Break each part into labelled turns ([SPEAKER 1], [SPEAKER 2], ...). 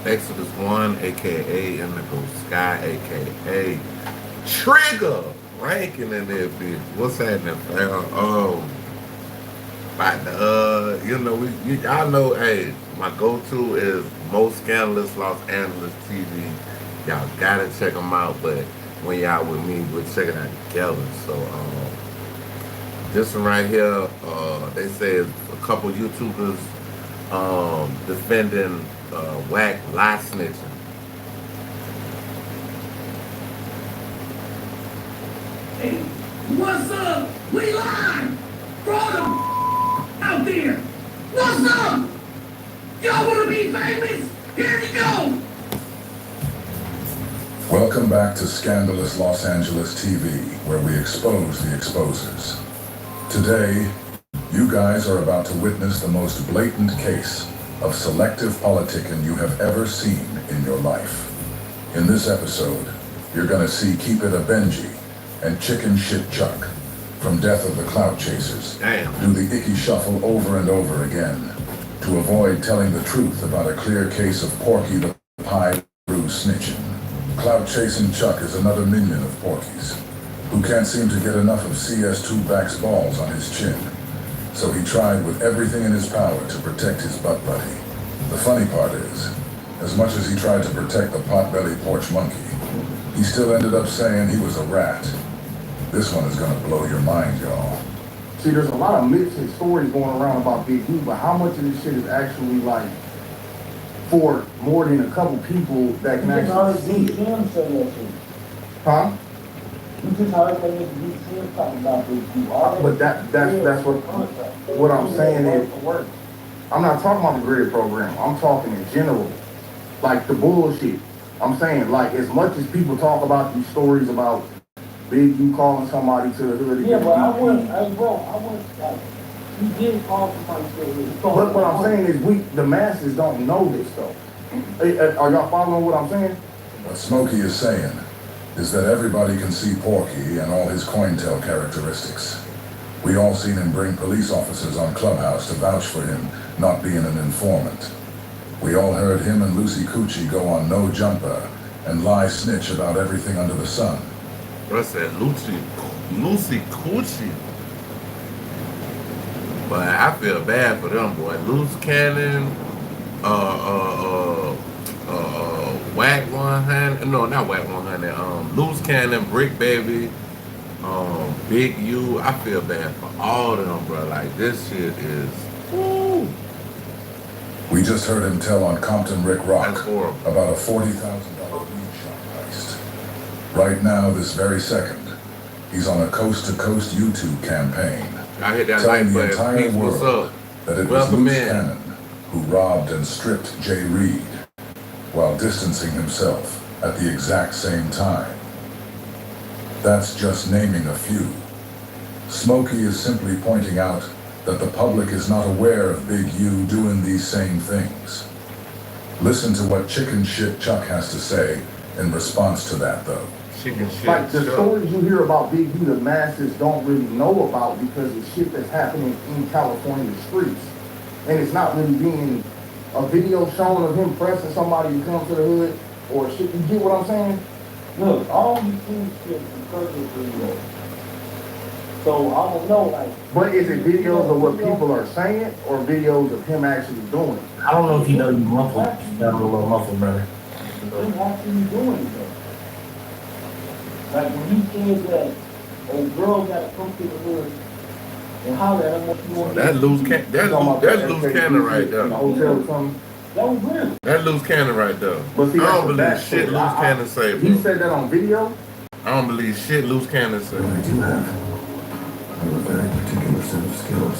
[SPEAKER 1] Exodus 1, aka Indigo Sky, aka Trigger ranking in there, bitch. What's happening, fam? Y'all know, hey, my go-to is Most Scandalous Los Angeles TV. Y'all gotta check them out, but when y'all with me, we'll check it out together. So, this one right here, they say a couple YouTubers defending whack lie snitching.
[SPEAKER 2] Hey, what's up? We live! For all the out there! What's up? Y'all wanna be famous? Here you go!
[SPEAKER 3] Welcome back to Scandalous Los Angeles TV, where we expose the exposers. Today, you guys are about to witness the most blatant case of selective politicking you have ever seen in your life. In this episode, you're gonna see Keep It a Benji and Chicken Shit Chuck from Death of the Clout Chasers do the icky shuffle over and over again to avoid telling the truth about a clear case of Porky the Pie Bruise snitching. Clout Chasing Chuck is another minion of Porky's, who can't seem to get enough of CS2 Back's balls on his chin. So he tried with everything in his power to protect his butt buddy. The funny part is, as much as he tried to protect the potbelly porch monkey, he still ended up saying he was a rat. This one is gonna blow your mind, y'all.
[SPEAKER 4] See, there's a lot of myths and stories going around about Big U, but how much of this shit is actually like for more than a couple people that can actually see it? Huh?
[SPEAKER 5] You just heard that nigga DCM talking about Big U.
[SPEAKER 4] But that's what I'm saying is, I'm not talking about the grid program. I'm talking in general, like the bullshit. I'm saying, like, as much as people talk about these stories about Big U calling somebody to the hood.
[SPEAKER 5] Yeah, but I wouldn't, like, you did call somebody to the hood.
[SPEAKER 4] But what I'm saying is the masses don't know this, though. Are y'all following what I'm saying?
[SPEAKER 3] What Smokey is saying is that everybody can see Porky and all his COINTEL characteristics. We all seen him bring police officers on Clubhouse to vouch for him not being an informant. We all heard him and Lucy Coochie go on No Jumper and lie snitch about everything under the sun.
[SPEAKER 1] What's that? Lucy Coochie. But I feel bad for them, boy. Loose Cannon, Whack 100, no, not Whack 100, Loose Cannon, Brick Baby, Big U. I feel bad for all of them, bro. Like, this shit is, woo.
[SPEAKER 3] We just heard him tell on Compton Rick Rock
[SPEAKER 1] That's horrible.
[SPEAKER 3] about a $40,000 weed shop heist. Right now, this very second, he's on a coast-to-coast YouTube campaign
[SPEAKER 1] I hit that
[SPEAKER 3] telling
[SPEAKER 1] like
[SPEAKER 3] the
[SPEAKER 1] button.
[SPEAKER 3] entire
[SPEAKER 1] Peace, what's
[SPEAKER 3] world
[SPEAKER 1] up?
[SPEAKER 3] that it was
[SPEAKER 1] Welcome
[SPEAKER 3] Loose
[SPEAKER 1] in.
[SPEAKER 3] Cannon who robbed and stripped Jay Reed while distancing himself at the exact same time. That's just naming a few. Smokey is simply pointing out that the public is not aware of Big U doing these same things. Listen to what Chicken Shit Chuck has to say in response to that, though.
[SPEAKER 1] Chicken shit.
[SPEAKER 4] Like the
[SPEAKER 1] Chuck.
[SPEAKER 4] stories you hear about Big U, the masses don't really know about because it's shit that's happening in California streets. And it's not really being a video showing of him pressing somebody to come to the hood or shit. You get what I'm saying?
[SPEAKER 5] Look, all you see shit from Curtis video. So I don't know, like.
[SPEAKER 4] But is it videos of what people are saying or videos of him actually doing it?
[SPEAKER 6] I don't know if you know you muffled. You got a little muffled, brother.
[SPEAKER 5] Who's actually doing it? Like when he said that a girl got to come to the hood and holler at him what you want.
[SPEAKER 1] That loose cannon right
[SPEAKER 4] In the
[SPEAKER 1] there.
[SPEAKER 4] hotel or something.
[SPEAKER 5] That was real.
[SPEAKER 1] That loose cannon right there.
[SPEAKER 4] But see,
[SPEAKER 1] I
[SPEAKER 4] that's
[SPEAKER 1] don't
[SPEAKER 4] the
[SPEAKER 1] believe
[SPEAKER 4] bad
[SPEAKER 1] shit
[SPEAKER 4] shit.
[SPEAKER 1] loose cannon say,
[SPEAKER 4] He
[SPEAKER 1] bro.
[SPEAKER 4] said that on video?
[SPEAKER 1] I don't believe shit loose cannon say.
[SPEAKER 7] I do have a very particular set of skills.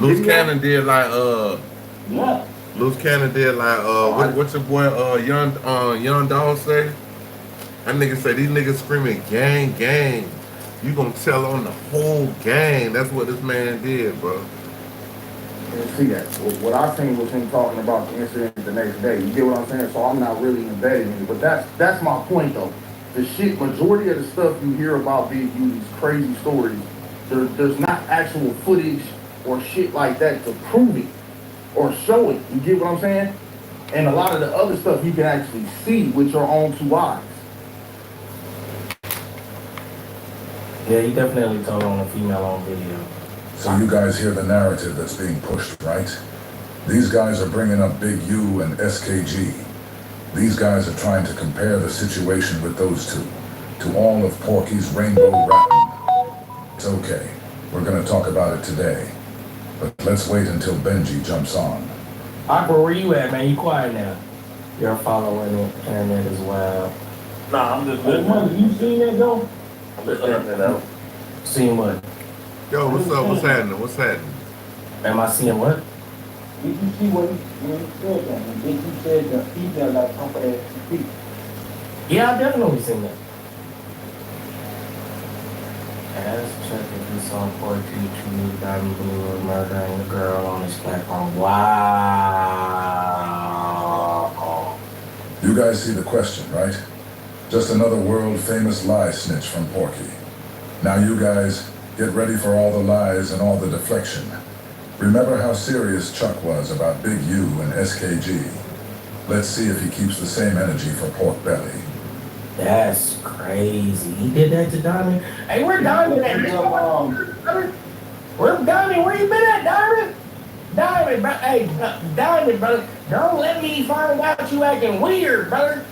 [SPEAKER 1] Loose cannon did like
[SPEAKER 5] Yeah.
[SPEAKER 1] Loose Cannon did like what's your boy Young Dog say? That nigga say these niggas screaming gang gang. You gonna tell on the whole gang. That's what this man did, bro.
[SPEAKER 4] And see that. What I seen was him talking about the incident the next day. You get what I'm saying? So I'm not really embedded in it. But that's my point though. The shit, majority of the stuff you hear about Big U, these crazy stories, there's not actual footage or shit like that to prove it. or show it. You get what I'm saying? And a lot of the other stuff you can actually see with your own two eyes.
[SPEAKER 6] Yeah, you definitely told on a female on video.
[SPEAKER 3] So you guys hear the narrative that's being pushed, right? These guys are bringing up Big U and SKG. These guys are trying to compare the situation with those two to all of Porky's rainbow rapping. It's okay. We're gonna talk about it today. But let's wait until Benji jumps on.
[SPEAKER 6] Aqua, where you at, man? You quiet now. You're following the internet as well.
[SPEAKER 5] Nah, I'm just listening. You seen that though? I'm listening to that.
[SPEAKER 6] Seeing what?
[SPEAKER 1] Yo, what's up? What's happening? What's happening?
[SPEAKER 6] Am I seeing what?
[SPEAKER 5] Did you see when he said that? And then he said the female got come for that feet.
[SPEAKER 6] Yeah, I definitely seen that. Ask Chuck if he saw Porky True Diamond Blue murdering the girl on his platform. Wow.
[SPEAKER 3] You guys see the question, right? Just another world-famous lie snitch from Porky. Now you guys, get ready for all the lies and all the deflection. Remember how serious Chuck was about Big U and SKG. Let's see if he keeps the same energy for Pork Belly.
[SPEAKER 6] That's crazy. He did that to Diamond. Hey, where Diamond at? Where Diamond? Where you been at, Diamond? Diamond, bro. Hey, Diamond, brother. Don't let me find out you acting weird, brother.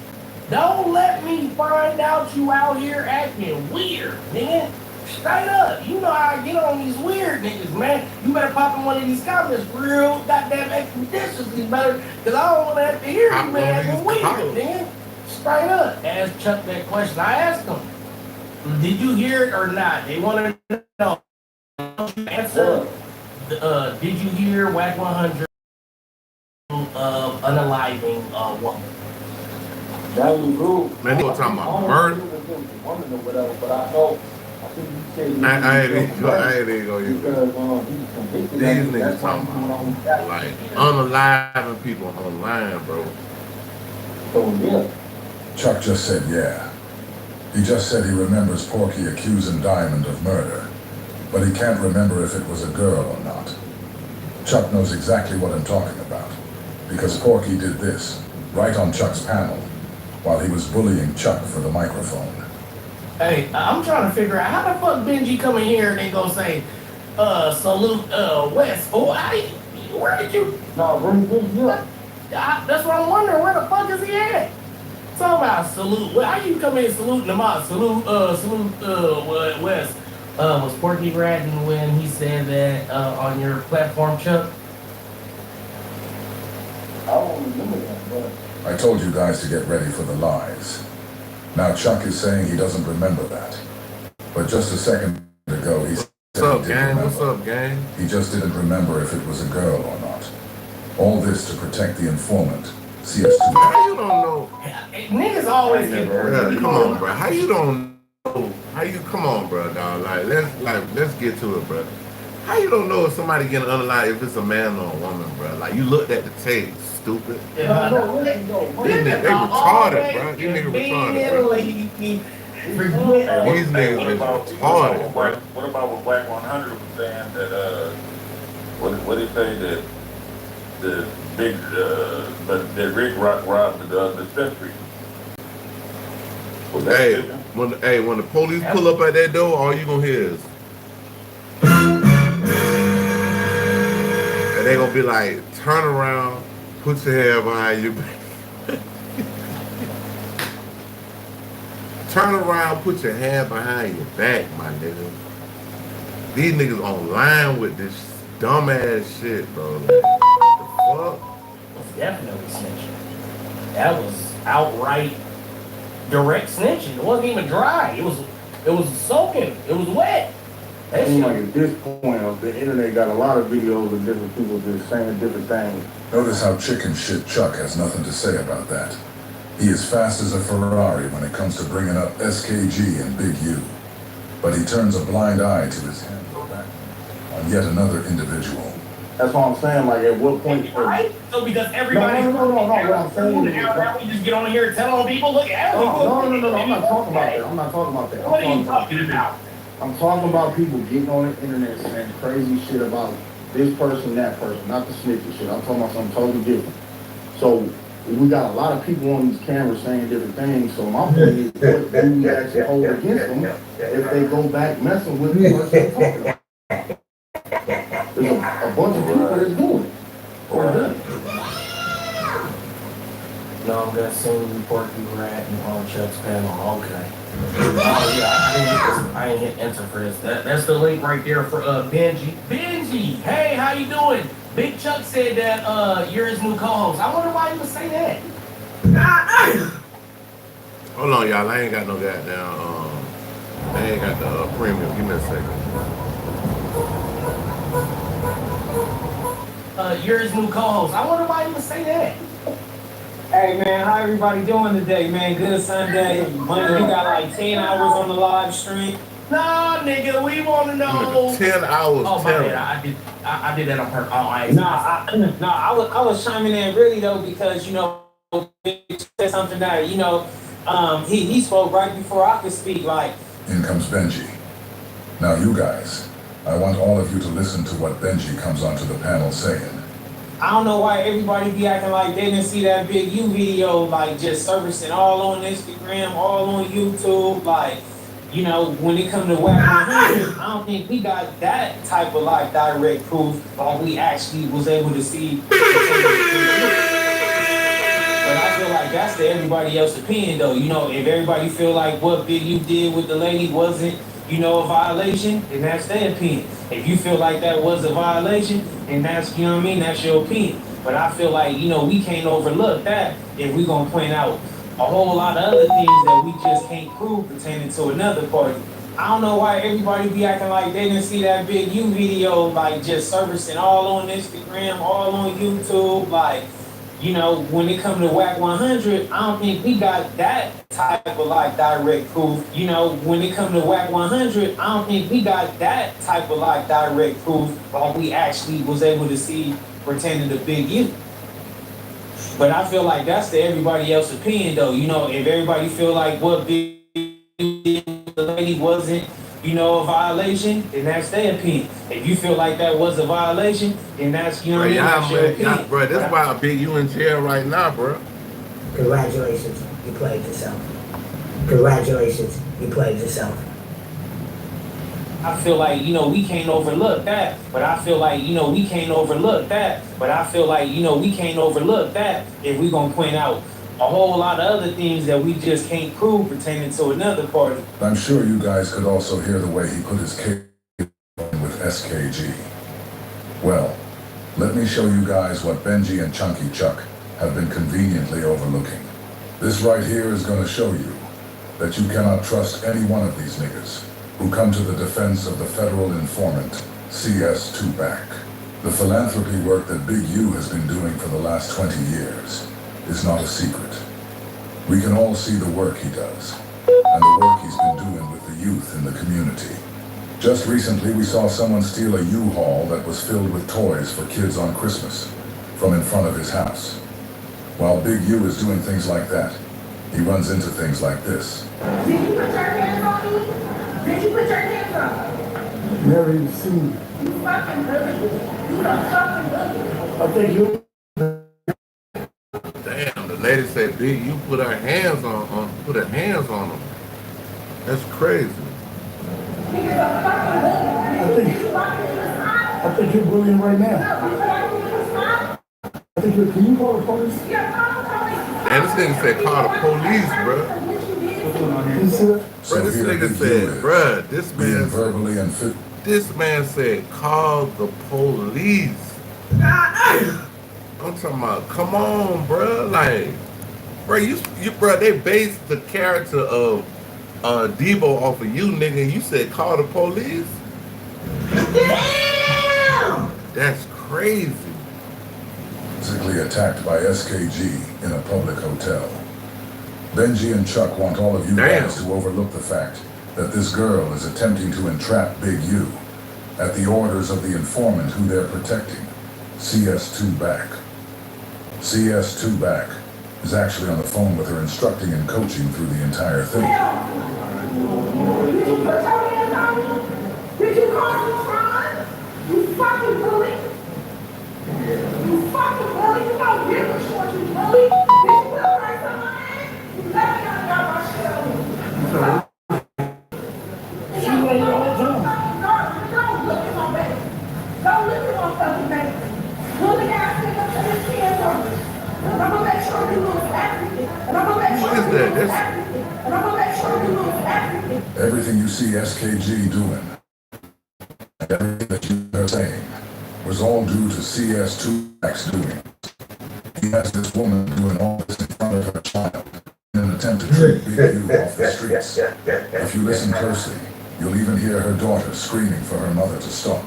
[SPEAKER 6] Don't let me find out you out here acting weird, nigga. Straight up. You know how I get on these weird niggas, man. You better pop in one of these comments real goddamn expeditiously, brother. Because I don't want to have to hear you, man, acting weird, nigga. Straight up. Ask Chuck that question. I asked him, did you hear it or not? They want to know. Answer. Did you hear WAC 100 unaliving a woman?
[SPEAKER 5] That was cool.
[SPEAKER 1] Man, you talking about murder?
[SPEAKER 5] Woman or whatever, but I know. I think you said
[SPEAKER 1] I ain't gonna use it.
[SPEAKER 5] because he was convicted.
[SPEAKER 1] These niggas talking about like unaliving people online, bro.
[SPEAKER 5] So yeah.
[SPEAKER 3] Chuck just said yeah. He just said he remembers Porky accusing Diamond of murder, but he can't remember if it was a girl or not. Chuck knows exactly what I'm talking about, because Porky did this, right on Chuck's panel, while he was bullying Chuck for the microphone.
[SPEAKER 6] Hey, I'm trying to figure out how the fuck Benji come in here and they gonna say, salute, West. Oh, where did you?
[SPEAKER 5] No, bring Benji up.
[SPEAKER 6] That's what I'm wondering. Where the fuck is he at? Talking about salute. Well, how you come in saluting them out? Salute, West. Was Porky ratting when he said that on your platform, Chuck?
[SPEAKER 5] I don't remember that, but
[SPEAKER 3] I told you guys to get ready for the lies. Now Chuck is saying he doesn't remember that. But just a second ago, he said
[SPEAKER 1] What's up,
[SPEAKER 3] he did
[SPEAKER 1] gang?
[SPEAKER 3] remember.
[SPEAKER 1] What's up, gang?
[SPEAKER 3] He just didn't remember if it was a girl or not. All this to protect the informant, CS2.
[SPEAKER 1] How you don't know?
[SPEAKER 6] Niggas always get
[SPEAKER 1] Bro, come on, bro. How you don't know? How you come on, bro, dog? Let's get to it, bro. How you don't know if somebody getting unalived if it's a man or a woman, bro? Like you looked at the tape, stupid. These niggas, they retarded, bro. These niggas retarded, bro. These niggas is retarded, bro.
[SPEAKER 8] What about what Black 100 was saying that what did he say that the big that Rick robbed the dispensary? Was that
[SPEAKER 1] Hey, when the police pull up at that door, all you gonna hear is, and they gonna be like, turn around, put your hair behind your back. Turn around, put your hand behind your back, my nigga. These niggas online with this dumbass shit, bro. Like, what the fuck?
[SPEAKER 6] was definitely snitching. That was outright direct snitching. It wasn't even dry. It was soaking. It was wet.
[SPEAKER 4] It seems like at this point, the internet got a lot of videos of different people just saying different things.
[SPEAKER 3] Notice how chicken shit Chuck has nothing to say about that. He is fast as a Ferrari when it comes to bringing up SKG and Big U. But he turns a blind eye to his hand on yet another individual.
[SPEAKER 4] That's what I'm saying, like at what point...
[SPEAKER 6] Right? So because everybody...
[SPEAKER 4] No, what I'm saying is...
[SPEAKER 6] Now we just get on here and tell on people, look at
[SPEAKER 4] No, I'm not talking about that. I'm not talking about that.
[SPEAKER 6] What are you talking about?
[SPEAKER 4] I'm talking about people getting on the internet saying crazy shit about this person, that person, not the snitching shit. I'm talking about something totally different. So we got a lot of people on these cameras saying different things. So my point is, what do we actually hold against them if they go back messing with the person they're talking about? There's a bunch of people that's doing it. Or done it.
[SPEAKER 6] No, I'm gonna send report you were at and on Chuck's panel. Okay. Oh yeah, I didn't hit enter for this. That's the link right there for Benji. Benji, hey, how you doing? Big Chuck said that you're his new co-host. I wonder why he would say that.
[SPEAKER 1] Hold on, y'all. I ain't got no goddamn. I ain't got the premium. Give me a second.
[SPEAKER 6] You're his new co-host. I wonder why he would say that.
[SPEAKER 9] Hey man, how everybody doing today, man? Good Sunday. Monday, we got like 10 hours on the live stream.
[SPEAKER 6] Nah, nigga, we want to know.
[SPEAKER 1] 10 hours.
[SPEAKER 6] Oh, my bad. I did that on purpose. Oh,
[SPEAKER 9] I was chiming in really though because, you know, he said something that, you know, he spoke right before I could speak, like.
[SPEAKER 3] In comes Benji. Now you guys, I want all of you to listen to what Benji comes onto the panel saying.
[SPEAKER 9] I don't know why everybody be acting like they didn't see that Big U video, like just surfacing all on Instagram, all on YouTube, like, you know, when it comes to WAC 100, I don't think we got that type of like direct proof, like we actually was able to see. But I feel like that's to everybody else's opinion though. You know, if everybody feel like what Big U did with the lady wasn't, you know, a violation, then that's their opinion. If you feel like that was a violation, then that's, you know what I mean, that's your opinion. But I feel like, you know, we can't overlook that if we're going to point out a whole lot of other things that we just can't prove pertaining to another party. I don't know why everybody be acting like they didn't see that Big U video, like just surfacing all on Instagram, all on YouTube, like, you know, when it comes to WAC 100, I don't think we got that type of like direct proof. You know, when it comes to WAC 100, I don't think we got that type of like direct proof like we actually was able to see pertaining to Big U. But I feel like that's to everybody else's opinion though. You know, if everybody feel like what Big U did with the lady wasn't, you know, a violation, then that's their opinion. If you feel like that was a violation, then that's, you know, that's your opinion.
[SPEAKER 1] Bro, that's why Big U in jail right now, bro.
[SPEAKER 10] Congratulations, you played yourself. Congratulations, you played yourself.
[SPEAKER 9] I feel like, you know, we can't overlook that. But I feel like, you know, we can't overlook that. But I feel like, you know, we can't overlook that if we're going to point out a whole lot of other things that we just can't prove pertaining to another party.
[SPEAKER 3] I'm sure you guys could also hear the way he put his case with SKG. Well, let me show you guys what Benji and Chunky Chuck have been conveniently overlooking. This right here is going to show you that you cannot trust any one of these niggas who come to the defense of the federal informant, CS2 back. The philanthropy work that Big U has been doing for the last 20 years is not a secret. We can all see the work he does, and the work he's been doing with the youth in the community. Just recently, we saw someone steal a U-Haul that was filled with toys for kids on Christmas from in front of his house. While Big U is doing things like that, he runs into things like this.
[SPEAKER 2] Did you put your hands on me? Did you put your hands on me?
[SPEAKER 7] Never even seen you.
[SPEAKER 2] You fucking really. You don't fucking really.
[SPEAKER 7] I think you.
[SPEAKER 1] Damn, the lady said Big U put her hands on him. That's crazy.
[SPEAKER 7] I think you're bullying right now. I think you're. Can you call the police?
[SPEAKER 1] And this nigga said call the police, bro.
[SPEAKER 3] So
[SPEAKER 1] This
[SPEAKER 3] here
[SPEAKER 1] nigga
[SPEAKER 3] Big U
[SPEAKER 1] said,
[SPEAKER 3] is,
[SPEAKER 1] bruh, this
[SPEAKER 3] being
[SPEAKER 1] man
[SPEAKER 3] verbally and
[SPEAKER 1] this man said call the police. I'm talking about, come on, bruh. Like, bruh, bruh, they based the character of Debo off of you, nigga. You said call the police?
[SPEAKER 2] Damn!
[SPEAKER 1] That's crazy.
[SPEAKER 3] physically attacked by SKG in a public hotel. Benji and Chuck want all of you guys to overlook the fact that this girl is attempting to entrap Big U at the orders of the informant who they're protecting, CS2 back. CS2 back is actually on the phone with her, instructing and coaching through the entire thing.
[SPEAKER 2] Did you put your hands on me? Did you call me fraud? You fucking bully?
[SPEAKER 3] Everything you see SKG doing, and everything that you are saying, was all due to CS2X doing. He has this woman doing all this in front of her child in an attempt to treat Big U off the streets. If you listen closely, you'll even hear her daughter screaming for her mother to stop.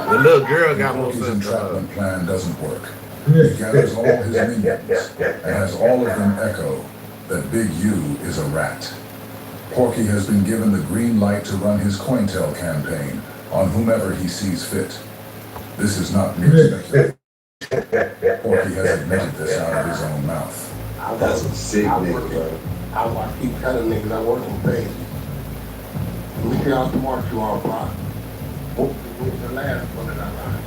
[SPEAKER 1] The little girl got more
[SPEAKER 3] His
[SPEAKER 1] sense.
[SPEAKER 3] entrapment plan doesn't work. He gathers all his minions and has all of them echo that Big U is a rat. Porky has been given the green light to run his COINTEL campaign on whomever he sees fit. This is not mere speculation. Porky has admitted this out of his own mouth.
[SPEAKER 11] That's a sick nigga.
[SPEAKER 12] I watch keep telling niggas I work on pages. Let me see how smart you are, bro. What was the last one that I watched?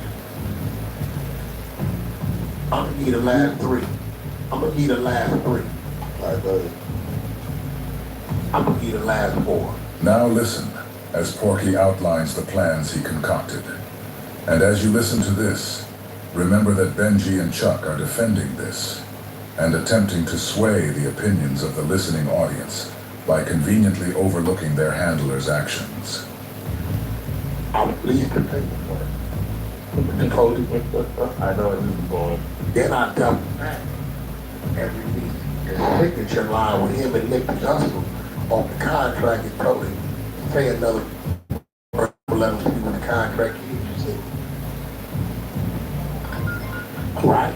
[SPEAKER 12] I'm gonna need the last three. I'm gonna need the last three. I'm gonna need the last four.
[SPEAKER 3] Now listen, as Porky outlines the plans he concocted. And as you listen to this, remember that Benji and Chuck are defending this and attempting to sway the opinions of the listening audience by conveniently overlooking their handler's actions.
[SPEAKER 12] I'm pleased to take the work. I know where this is going. Then I dump back every week. His signature line with him and Nick Justin off the contract and told him, say another word, let him see what the contract is. You see? Right?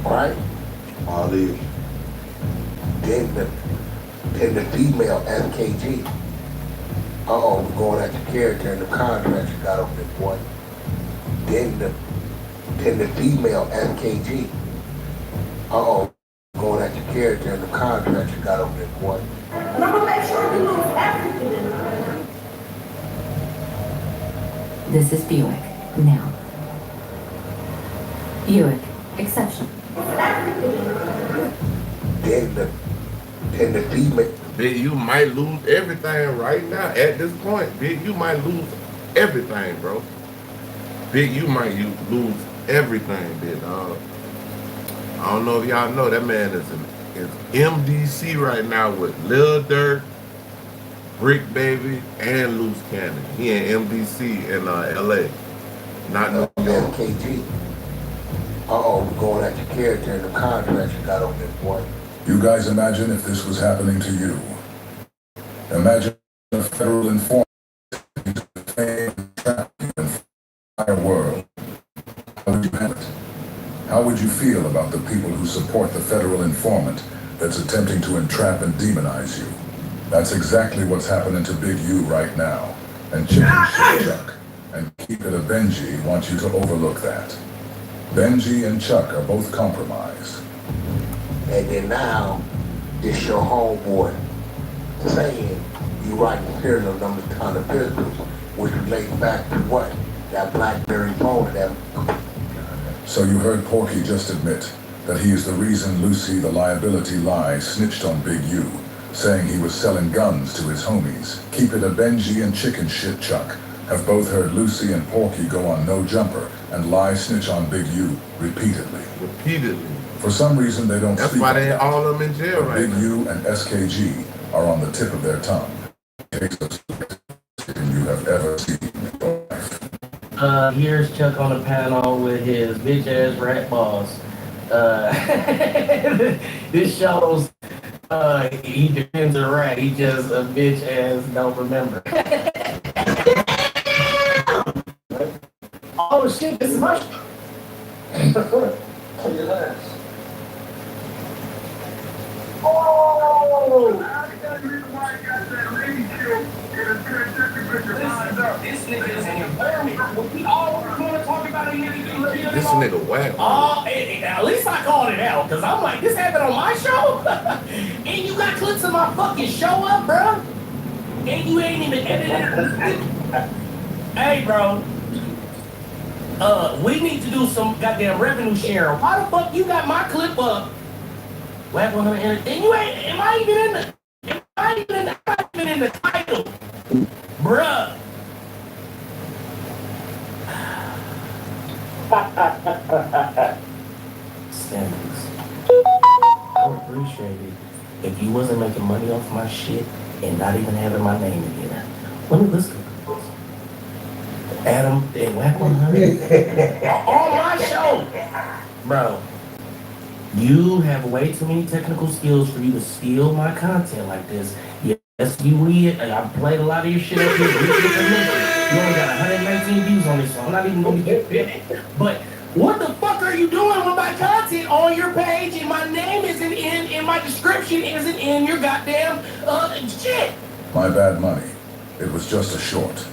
[SPEAKER 12] Right?
[SPEAKER 11] All these.
[SPEAKER 12] Then the female SKG. Uh-oh, we're going at your character and the contract you got over there, boy. Then the female SKG. Uh-oh, going at your character and the contract you got over there, boy.
[SPEAKER 2] And I'm gonna make sure we lose everything.
[SPEAKER 13] This is Buick. Now. Buick. Exception.
[SPEAKER 12] Then the female.
[SPEAKER 1] Big, you might lose everything right now. At this point, Big, you might lose everything, bro. Big, you might lose everything, big dog. I don't know if y'all know that man is MDC right now with Lil Durk, Brick Baby, and Loose Cannon. He in MDC in LA, not New York.
[SPEAKER 12] KG. Uh-oh, we're going at your character and the contract you got over there, boy.
[SPEAKER 3] You guys imagine if this was happening to you. Imagine a federal informant trapped in the entire world. How would you handle it? How would you feel about the people who support the federal informant that's attempting to entrap and demonize you? That's exactly what's happening to Big U right now. And Chicken Shit Chuck and Keep It a Benji want you to overlook that. Benji and Chuck are both compromised.
[SPEAKER 12] And then now, it's your homeboy saying you write serial number ton of pistols, which relates back to what? That BlackBerry phone that.
[SPEAKER 3] So you heard Porky just admit that he is the reason Lucy the Liability Lie snitched on Big U, saying he was selling guns to his homies. Keep It a Benji and Chicken Shit Chuck have both heard Lucy and Porky go on No Jumper and lie snitch on Big U repeatedly. For some reason, they don't
[SPEAKER 1] That's
[SPEAKER 3] speak
[SPEAKER 1] why
[SPEAKER 3] on
[SPEAKER 1] they
[SPEAKER 3] that.
[SPEAKER 1] all of them in jail right
[SPEAKER 3] Big
[SPEAKER 1] now.
[SPEAKER 3] U and SKG are on the tip of their tongue. Tasteless than you have ever seen in your life.
[SPEAKER 6] Here's Chuck on the panel with his bitch ass rat boss. This shows he defends a rat. He just a bitch ass don't remember. Oh shit, this is my This nigga is an environment. We all want to talk about a nigga getting killed.
[SPEAKER 1] This nigga whack.
[SPEAKER 6] At least I called it out, because I'm like, this happened on my show? And you got clips of my fucking show up, bro? And you ain't even edited it. Hey, bro. We need to do some goddamn revenue sharing. Why the fuck you got my clip up? Whack 100 and you ain't, am I even in the title? Bruh. Scandalous. I would appreciate it if you wasn't making money off my shit and not even having my name in here. Let me listen. Adam and Whack 100 on my show, bro. You have way too many technical skills for you to steal my content like this. Yes, you weird. I played a lot of your shit up here. You only got 119 views on this, so I'm not even going to get fit. But what the fuck are you doing with my content on your page and my name isn't in and my description isn't in your goddamn shit?
[SPEAKER 3] My bad money. It was just a short.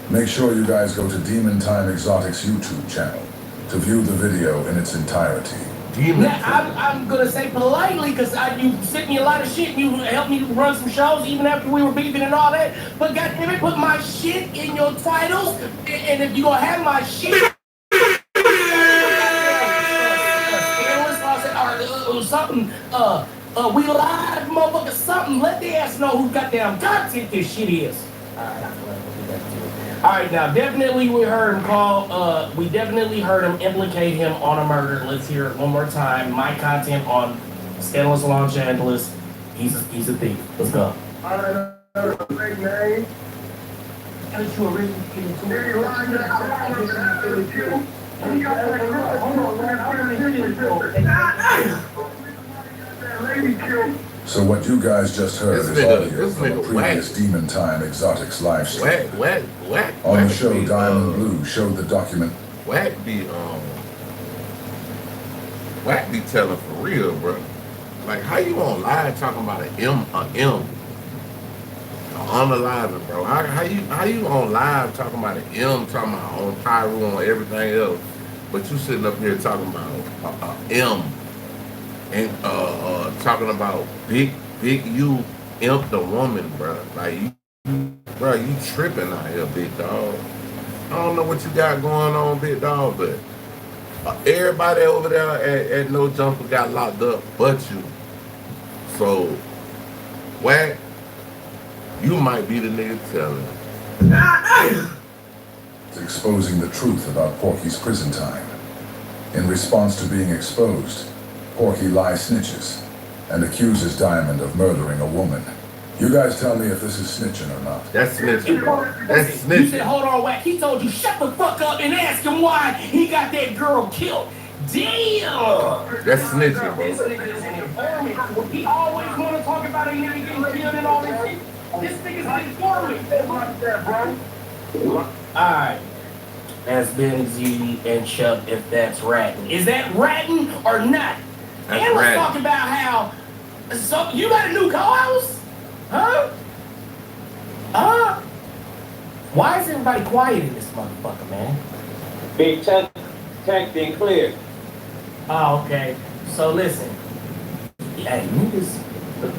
[SPEAKER 3] Make sure you guys go to Demon Time Exotics YouTube channel to view the video in its entirety.
[SPEAKER 6] Now, I'm gonna say politely because you sent me a lot of shit and you helped me run some shows even after we were beefing and all that. But goddamn it, put my shit in your titles, and if you gonna have my shit, or something, we live, motherfucker, something. Let the ass know who goddamn content this shit is. All right, now definitely we heard him call. We definitely heard him implicate him on a murder. Let's hear it one more time. My content on Scandalous Los Angeles. He's a thief. Let's go.
[SPEAKER 5] All right, man.
[SPEAKER 3] So what you guys just heard is audio from a previous Demon Time Exotics live stream. On the show, Diamond Blue showed the document.
[SPEAKER 1] Whack be telling for real, bro. Like, how you on live talking about an M? Unalive, bro. How you on live talking about an M, talking about on Pyro, on everything else, but you sitting up here talking about M and talking about big you imp the woman, bro. Like you tripping out here, big dog. I don't know what you got going on, big dog, but everybody over there at No Jumper got locked up but you. So, Whack, you might be the nigga telling.
[SPEAKER 3] Exposing the truth about Porky's prison time. In response to being exposed, Porky lies snitches and accuses Diamond of murdering a woman. You guys tell me if this is snitching or not.
[SPEAKER 1] That's snitching, bro. That's snitching.
[SPEAKER 6] You said, hold on, Whack. He told you, shut the fuck up and ask him why he got that girl killed. Damn!
[SPEAKER 1] That's snitching, bro.
[SPEAKER 6] This nigga's an informant. He always want to talk about a nigga getting killed and all this shit. This nigga's an informant. Alright. That's Benzie and Chuck if that's ratting. Is that ratting or not?
[SPEAKER 1] That's
[SPEAKER 6] and let's
[SPEAKER 1] ratting.
[SPEAKER 6] talk about how. So, you got a new co-host? Huh? Huh? Why is everybody quiet in this motherfucker, man?
[SPEAKER 9] Big checked and clear.
[SPEAKER 6] Oh, okay. So listen. Hey, niggas.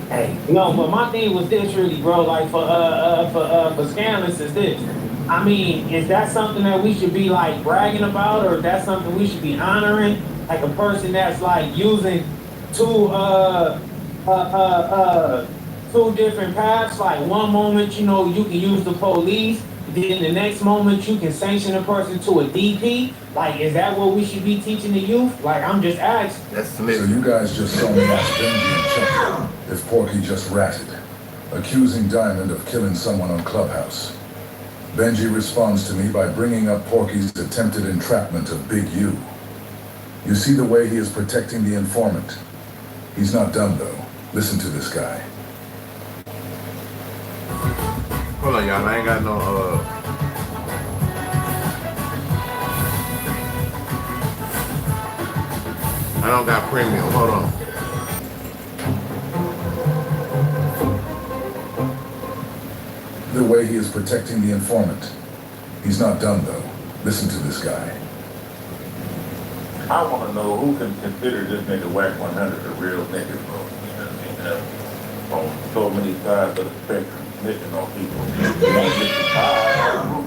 [SPEAKER 6] Hey.
[SPEAKER 9] No, but my thing was this really, bro. Like for Scandalous is this. I mean, is that something that we should be like bragging about, or is that something we should be honoring? Like a person that's like using two different paths. Like one moment, you know, you can use the police. Then the next moment, you can sanction a person to a DP. Like, is that what we should be teaching the youth? Like, I'm just asking.
[SPEAKER 1] That's
[SPEAKER 3] So you guys just saw me ask Benji and Chuck if Porky just ratted, accusing Diamond of killing someone on Clubhouse. Benji responds to me by bringing up Porky's attempted entrapment of Big U. You see the way he is protecting the informant. He's not dumb, though. Listen to this guy.
[SPEAKER 1] Hold on, y'all. I ain't got no, I don't got premium. Hold on.
[SPEAKER 3] The way he is protecting the informant. He's not dumb, though. Listen to this guy.
[SPEAKER 8] I want to know who can consider this nigga Whack 100 a real nigga, bro. You know what I mean? On so many sides of the spectrum, snitching on people. You want to get the power,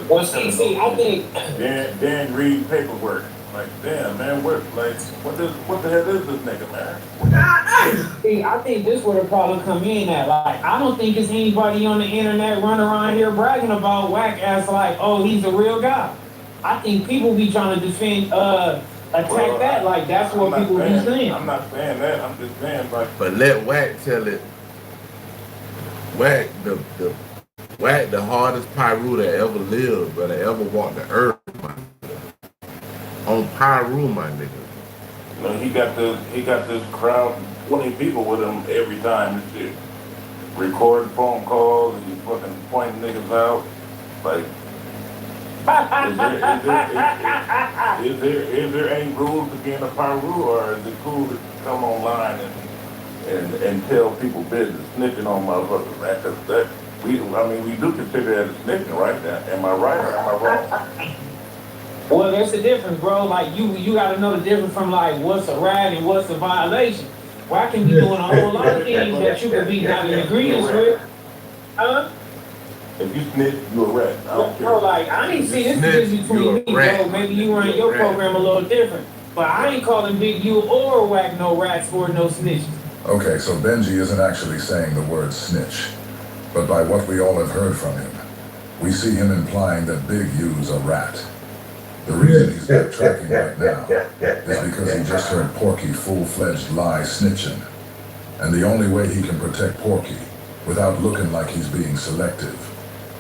[SPEAKER 9] Well, see, I think.
[SPEAKER 8] Then read paperwork. Like, damn, man, what the hell is this nigga, man?
[SPEAKER 9] See, I think this where the problem come in at. Like, I don't think there's anybody on the internet running around here bragging about Whack as like, oh, he's a real guy. I think people be trying to defend, attack that. Like, that's what people be saying.
[SPEAKER 8] I'm not saying that. I'm just saying, like.
[SPEAKER 1] But let Wack tell it. Wack, Wack, the hardest Pyru that ever lived, but that ever walked the earth, my nigga. On Pyru, my nigga.
[SPEAKER 8] You know, he got this crowd, 20 people with him every time and shit. Recording phone calls and you fucking pointing niggas out. Like, is there any rules to being a Pyru, or is it cool to come online and tell people business, snitching on motherfuckers? We do consider that snitching, right? Am I right or am I wrong?
[SPEAKER 9] Well, there's a difference, bro. Like, you gotta know the difference from, like, what's a rat and what's a violation. Well, I can be doing a whole lot of things that you could be not in agreement with. Huh?
[SPEAKER 8] If you snitch, you a rat. I don't care.
[SPEAKER 9] Bro, like, I ain't see this is between me, bro. Maybe you run your program a little different. But I ain't calling Big U or Wack no rats for no snitches.
[SPEAKER 3] Okay, so Benji isn't actually saying the word snitch. But by what we all have heard from him, we see him implying that Big U's a rat. The reason he's backtracking right now is because he just heard Porky full-fledged lie snitching. And the only way he can protect Porky, without looking like he's being selective,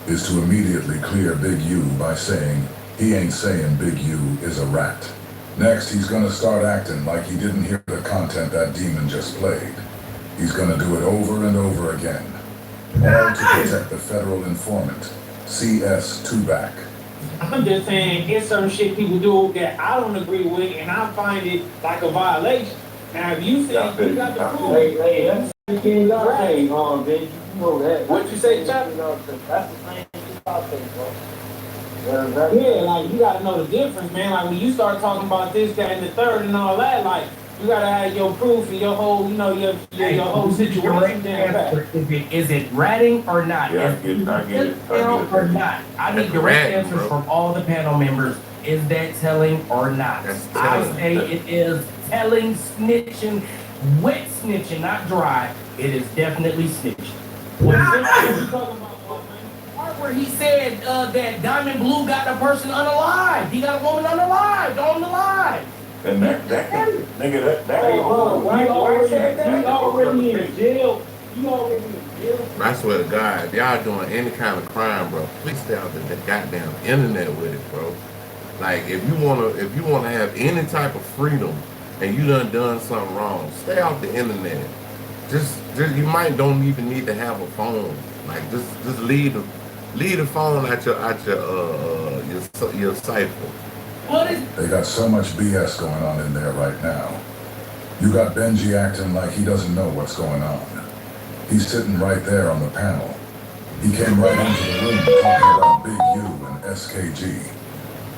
[SPEAKER 3] is to immediately clear Big U by saying he ain't saying Big U is a rat. Next, he's gonna start acting like he didn't hear the content that demon just played. He's gonna do it over and over again. All to protect the federal informant, CS Tubac.
[SPEAKER 9] I'm just saying, it's certain shit people do that I don't agree with, and I find it like a violation. Now, if you say you got the proof,
[SPEAKER 5] Hey, that's the thing I say, Benji. You know that.
[SPEAKER 9] What you say, Chuck?
[SPEAKER 5] That's the same thing I say, bro.
[SPEAKER 9] Yeah, like, you gotta know the difference, man. Like, when you start talking about this, that, and the third, and all that, like, you gotta have your proof and your whole, you know, your whole situation down back.
[SPEAKER 6] Is it ratting or not?
[SPEAKER 8] Yeah, I get it.
[SPEAKER 6] Or not? I need direct answers from all the panel members. Is that telling or not? I say it is telling, snitching, wet snitching, not dry. It is definitely snitching. What is you talking about? Where he said that Diamond Blue got a person unalive. He got a woman unalive, on the live.
[SPEAKER 8] And that nigga, that
[SPEAKER 5] Hey, why said that? You already in jail. You already in jail.
[SPEAKER 1] I swear to God, if y'all doing any kind of crime, bro, please stay out the goddamn internet with it, bro. Like, if you wanna have any type of freedom and you done something wrong, stay off the internet. Just you might don't even need to have a phone. Like, just leave the phone at your cipher.
[SPEAKER 3] They got so much BS going on in there right now. You got Benji acting like he doesn't know what's going on. He's sitting right there on the panel. He came right into the room talking about Big U and SKG.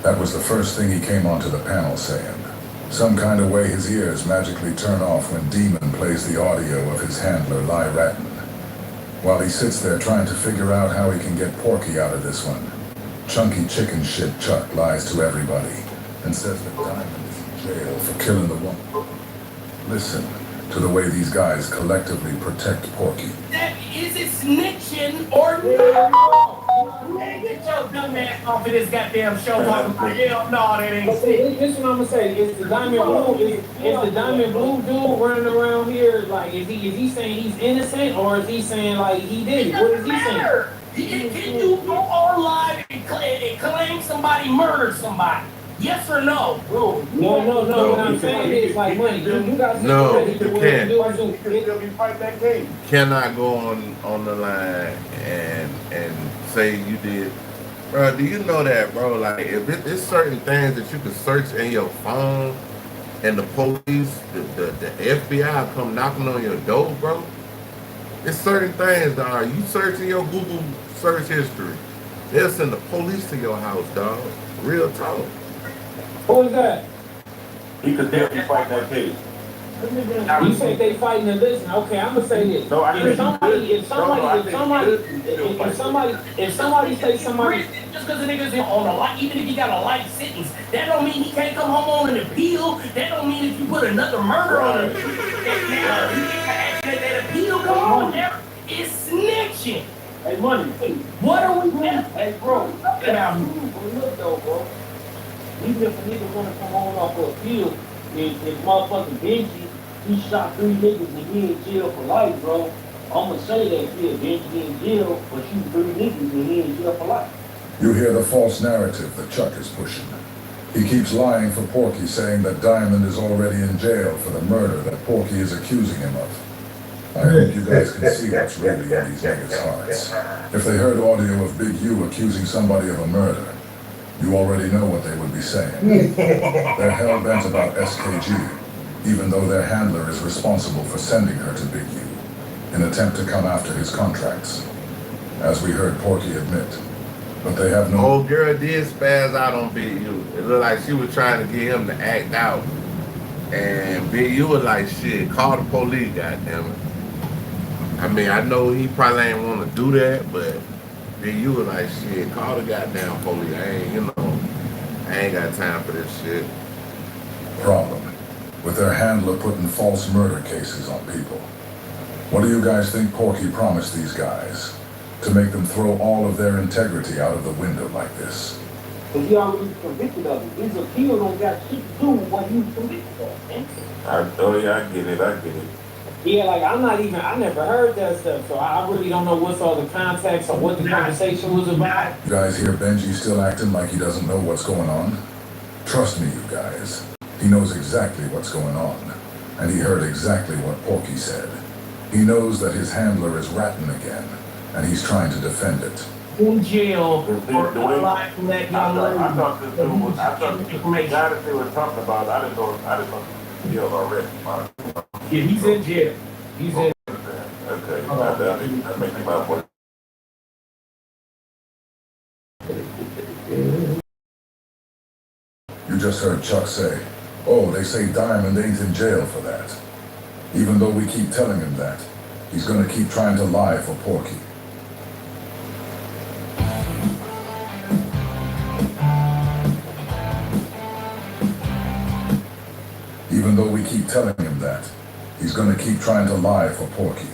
[SPEAKER 3] That was the first thing he came onto the panel saying. Some kind of way his ears magically turn off when Demon plays the audio of his handler lie ratting. While he sits there trying to figure out how he can get Porky out of this one, Chunky Chicken Shit Chuck lies to everybody and says that Diamond is in jail for killing the woman. Listen to the way these guys collectively protect Porky.
[SPEAKER 6] Is it snitching or no? Man, get your dumb ass off of this goddamn show talking about, hell no, that ain't snitching.
[SPEAKER 9] This is what I'm gonna say. Is the Diamond Blue dude running around here, like, is he saying he's innocent, or is he saying, like, he did it? What is he saying?
[SPEAKER 6] Can you go online and claim somebody murdered somebody? Yes or no?
[SPEAKER 9] No. What I'm saying is, like, money. You got
[SPEAKER 1] No, you can't.
[SPEAKER 8] They'll be fighting that case.
[SPEAKER 1] Cannot go on the line and say you did. Bro, do you know that, bro? Like, if it's certain things that you can search in your phone, and the police, the FBI come knocking on your door, bro. It's certain things, dog. You search in your Google search history, they'll send the police to your house, dog. Real talk.
[SPEAKER 9] Who is that?
[SPEAKER 8] He could definitely fight that case.
[SPEAKER 9] You say they fighting and listen. Okay, I'm gonna say this.
[SPEAKER 8] No, I
[SPEAKER 9] if somebody say somebody,
[SPEAKER 6] just because the nigga's on a life, even if he got a life sentence, that don't mean he can't come home on an appeal. That don't mean if you put another murder on him, that appeal come on there. It's snitching.
[SPEAKER 5] Hey, money.
[SPEAKER 6] What are we doing?
[SPEAKER 5] Hey, bro.
[SPEAKER 6] About
[SPEAKER 5] Look though, bro. Even if a nigga wanna come home off of a field, if motherfucking Benji, he shot 3 niggas and he in jail for life, bro. I'ma say that, yeah, Benji in jail for shooting 3 niggas and he in jail for life.
[SPEAKER 3] You hear the false narrative that Chuck is pushing. He keeps lying for Porky, saying that Diamond is already in jail for the murder that Porky is accusing him of. I hope you guys can see what's really in these niggas' hearts. If they heard audio of Big U accusing somebody of a murder, you already know what they would be saying. They're hell-bent about SKG, even though their handler is responsible for sending her to Big U, in an attempt to come after his contracts. As we heard Porky admit. But they have no...
[SPEAKER 1] Old girl did spaz out on Big U. It looked like she was trying to get him to act out. And Big U was like, shit, call the police, goddammit. I mean, I know he probably ain't want to do that, but Big U was like, shit, call the goddamn police. I ain't got time for this shit.
[SPEAKER 3] Problem. With their handler putting false murder cases on people. What do you guys think Porky promised these guys? To make them throw all of their integrity out of the window like this?
[SPEAKER 5] Because he already convicted of it. His appeal don't got shit to do with what he was convicted of, man.
[SPEAKER 8] Oh yeah, I get it.
[SPEAKER 9] Yeah, like I never heard that stuff, so I really don't know what's all the context or what the conversation was about.
[SPEAKER 3] You guys hear Benji still acting like he doesn't know what's going on? Trust me, you guys. He knows exactly what's going on. And he heard exactly what Porky said. He knows that his handler is ratting again, and he's trying to defend it.
[SPEAKER 6] In jail for life from that young lady.
[SPEAKER 8] I thought the guy that they were talking about, I didn't know he was in jail already.
[SPEAKER 6] Yeah, he's in jail. He's in.
[SPEAKER 8] Okay, that makes him out.
[SPEAKER 3] You just heard Chuck say, oh, they say Diamond ain't in jail for that. Even though we keep telling him that, he's gonna keep trying to lie for Porky. Even though we keep telling him that, he's gonna keep trying to lie for Porky.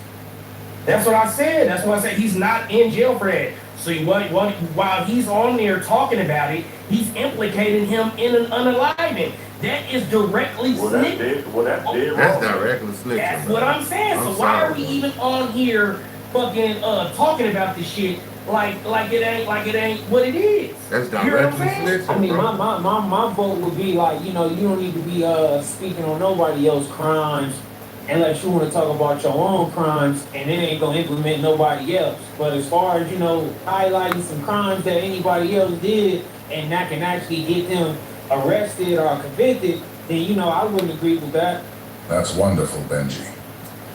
[SPEAKER 6] That's what I said. That's what I said. He's not in jail for that. See, while he's on there talking about it, he's implicating him in an unaliving. That is directly snitching.
[SPEAKER 1] That's directly snitching.
[SPEAKER 6] That's what I'm saying. So why are we even on here fucking talking about this shit like it ain't what it is?
[SPEAKER 1] That's directly snitching.
[SPEAKER 9] I mean, my vote would be like, you don't need to be speaking on nobody else's crimes unless you want to talk about your own crimes, and it ain't gonna implement nobody else. But as far as highlighting some crimes that anybody else did and that can actually get them arrested or convicted, then I wouldn't agree with that.
[SPEAKER 3] That's wonderful, Benji.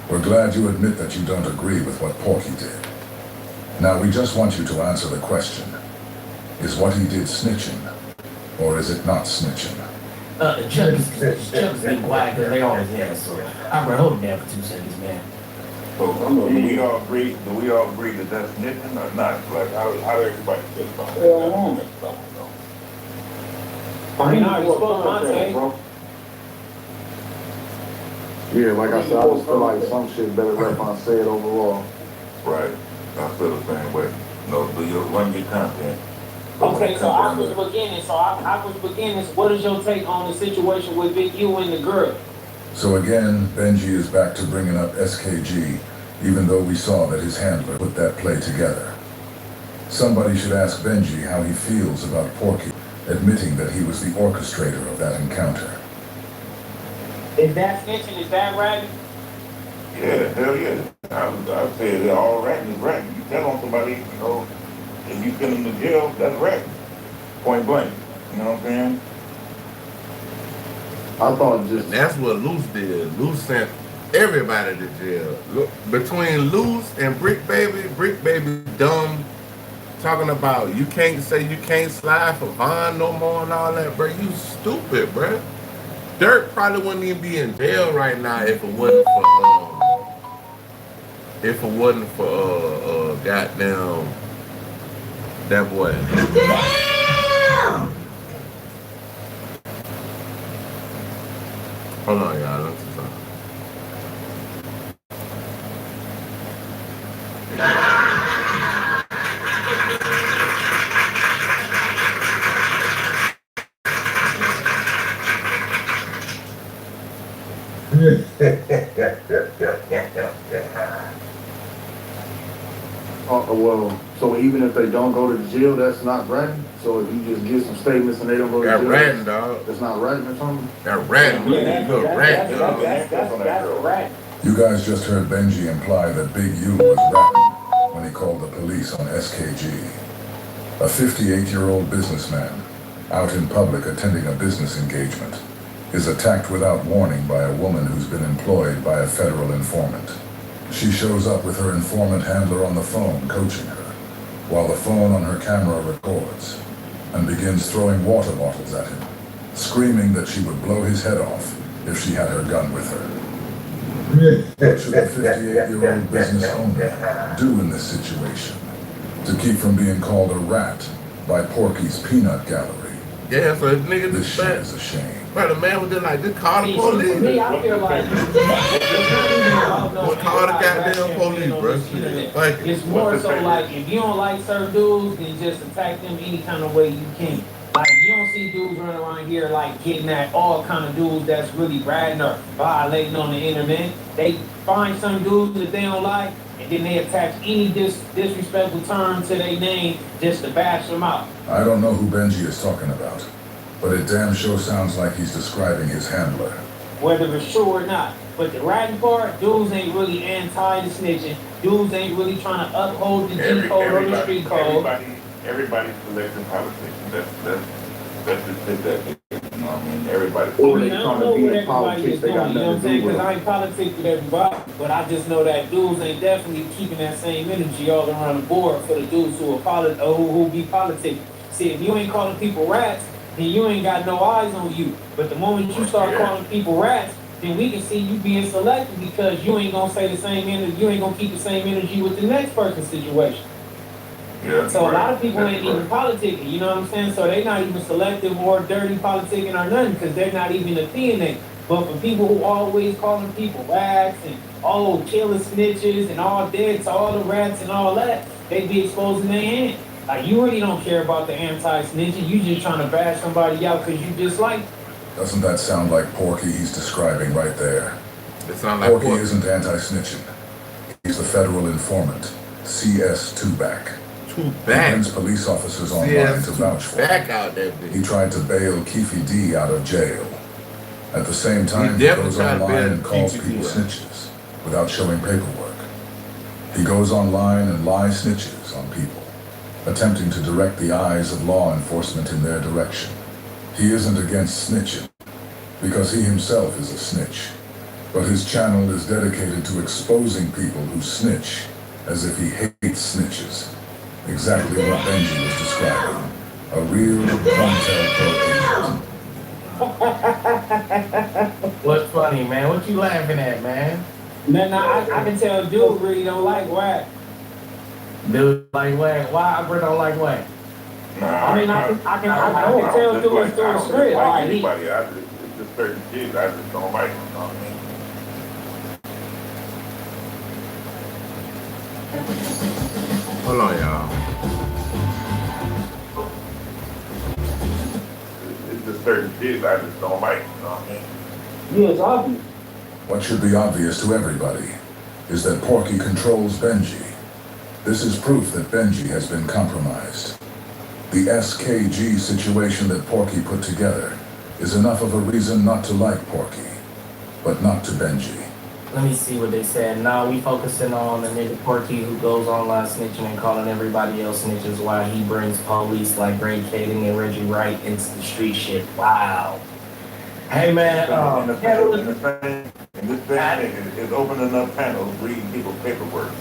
[SPEAKER 3] We're glad you admit that you don't agree with what Porky did. Now we just want you to answer the question. Is what he did snitching, or is it not snitching?
[SPEAKER 6] Chuck is being quiet because they always have, so I'm gonna hold him down for 2 seconds, man.
[SPEAKER 8] So do we all agree that that's snitching or not? Like how everybody feels about it?
[SPEAKER 5] I mean, I spoke my take, bro.
[SPEAKER 4] Yeah, like I said, I just feel like some shit better left unsaid overall.
[SPEAKER 8] Right. I feel the same way. No, do you run your content?
[SPEAKER 9] Okay, so I was beginning. What is your take on the situation with Big U and the girl?
[SPEAKER 3] So again, Benji is back to bringing up SKG, even though we saw that his handler put that play together. Somebody should ask Benji how he feels about Porky admitting that he was the orchestrator of that encounter.
[SPEAKER 9] Is that snitching? Is that right?
[SPEAKER 8] Yeah, hell yeah. I say that all ratting is ratting. You tell on somebody, if you send them to jail, that's ratting. Point blank. You know what I'm saying?
[SPEAKER 4] I thought
[SPEAKER 1] that's what Luce did. Luce sent everybody to jail. Look, between Luce and Brick Baby dumb, talking about you can't slide for Vaughn no more and all that, bro. You stupid, bro. Dirk probably wouldn't even be in jail right now if it wasn't for goddamn that boy.
[SPEAKER 10] Damn!
[SPEAKER 1] Hold on, y'all. Let's see something.
[SPEAKER 4] So even if they don't go to jail, that's not ratting? So if you just get some statements and they don't go to
[SPEAKER 1] That
[SPEAKER 4] jail,
[SPEAKER 1] ratting, dog.
[SPEAKER 4] that's not ratting or something?
[SPEAKER 1] That ratting.
[SPEAKER 5] Yeah,
[SPEAKER 1] You a rat, dog.
[SPEAKER 5] that's a rat.
[SPEAKER 3] You guys just heard Benji imply that Big U was ratting when he called the police on SKG. A 58-year-old businessman, out in public attending a business engagement, is attacked without warning by a woman who's been employed by a federal informant. She shows up with her informant handler on the phone coaching her, while the phone on her camera records, and begins throwing water bottles at him, screaming that she would blow his head off if she had her gun with her. What should a 58-year-old business owner do in this situation to keep from being called a rat by Porky's Peanut Gallery?
[SPEAKER 1] Yeah, so this nigga
[SPEAKER 3] This
[SPEAKER 1] just
[SPEAKER 3] shit
[SPEAKER 1] bad.
[SPEAKER 3] is a shame.
[SPEAKER 1] Right, the man was just like, just call the
[SPEAKER 5] For
[SPEAKER 1] police.
[SPEAKER 5] me, I feel like
[SPEAKER 1] Just call the goddamn police, bro. Fuck it.
[SPEAKER 9] It's more so like if you don't like certain dudes, then just attack them any kind of way you can. Like you don't see dudes running around here like getting at all kind of dudes that's really ratting or violating on the internet. They find some dudes that they don't like, and then they attach any disrespectful term to their name just to bash them out.
[SPEAKER 3] I don't know who Benji is talking about, but it damn sure sounds like he's describing his handler.
[SPEAKER 9] Whether it's true or not. But the ratting part, dudes ain't really anti the snitching. Dudes ain't really trying to uphold the G code or the street code.
[SPEAKER 8] Everybody's selecting politics. That's just that. You know what I mean? Everybody.
[SPEAKER 9] I mean, I don't know what everybody is doing, you know what I'm saying? Because I ain't politics with everybody, but I just know that dudes ain't definitely keeping that same energy all around the board for the dudes who are who be politicking. See, if you ain't calling people rats, then you ain't got no eyes on you. But the moment you start calling people rats, then we can see you being selected because you ain't gonna say the same energy, you ain't gonna keep the same energy with the next person's situation.
[SPEAKER 8] Yeah,
[SPEAKER 9] So a lot of people ain't even politicking, you know what I'm saying? So they not even selective or dirty politicking or nothing because they're not even opinionated. But for people who always calling people rats and killing snitches and all dead to all the rats and all that, they be exposing their hand. Like you really don't care about the anti-snitching, you just trying to bash somebody out because you dislike.
[SPEAKER 3] Doesn't that sound like Porky he's describing right there?
[SPEAKER 1] It sounds like
[SPEAKER 3] Porky isn't anti-snitching. He's the federal informant, CS2-back. He brings police officers online to vouch for him.
[SPEAKER 1] Out there, bitch.
[SPEAKER 3] He tried to bail Keefe D out of jail. At the same time, he goes online and calls people snitches without showing paperwork. He goes online and lies snitches on people, attempting to direct the eyes of law enforcement in their direction. He isn't against snitching, because he himself is a snitch. But his channel is dedicated to exposing people who snitch as if he hates snitches. Exactly what Benji was describing. A real COINTELPRO.
[SPEAKER 6] What's funny, man? What you laughing at, man?
[SPEAKER 9] Man, I can tell dude really don't like whack.
[SPEAKER 6] Dude, like whack? Why I don't like whack?
[SPEAKER 9] I mean, I can tell through his script. Like,
[SPEAKER 8] anybody, it's just certain kids I just don't like. You know what I mean?
[SPEAKER 1] Hold on, y'all.
[SPEAKER 8] It's just certain kids I just don't like. You know what I mean?
[SPEAKER 9] Yeah, it's obvious.
[SPEAKER 3] What should be obvious to everybody is that Porky controls Benji. This is proof that Benji has been compromised. The SKG situation that Porky put together is enough of a reason not to like Porky, but not to Benji.
[SPEAKER 6] Let me see what they said. No, we focusing on the nigga Porky who goes online snitching and calling everybody else snitches while he brings police like Greg Kading and Reggie Wright into the street shit. Wow. Hey man,
[SPEAKER 8] this thing is opening up panels, reading people's paperwork.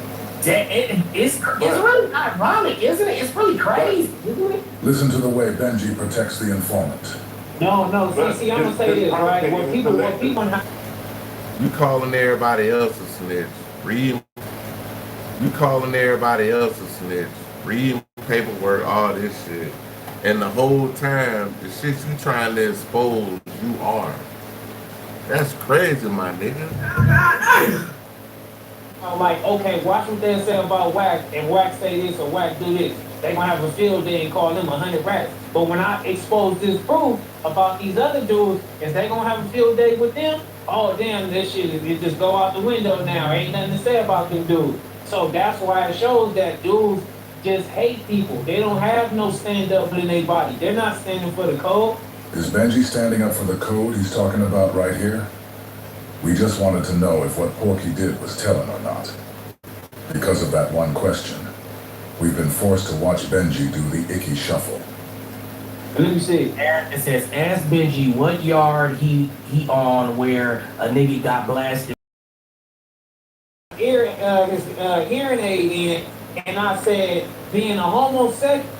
[SPEAKER 6] It's really ironic, isn't it? It's really crazy, isn't it?
[SPEAKER 3] Listen to the way Benji protects the informant.
[SPEAKER 9] No, see, I'm gonna say this, right? What people
[SPEAKER 1] You calling everybody else a snitch. Read. You calling everybody else a snitch. Read paperwork, all this shit. And the whole time, the shit you trying to expose, you are. That's crazy, my nigga.
[SPEAKER 9] I'm like, okay, watch what they say about Wack, and Wack say this or Wack do this. They gonna have a field day and call them 100 rats. But when I expose this proof about these other dudes, is they gonna have a field day with them? Oh damn, this shit it just go out the window now. Ain't nothing to say about them dudes. So that's why it shows that dudes just hate people. They don't have no stand up in their body. They're not standing for the code.
[SPEAKER 3] Is Benji standing up for the code he's talking about right here? We just wanted to know if what Porky did was telling or not. Because of that one question, we've been forced to watch Benji do the icky shuffle.
[SPEAKER 6] Let me see. It says, ask Benji what yard he on where a nigga got blasted.
[SPEAKER 9] Hearing aid in, and I said, being a homosexual,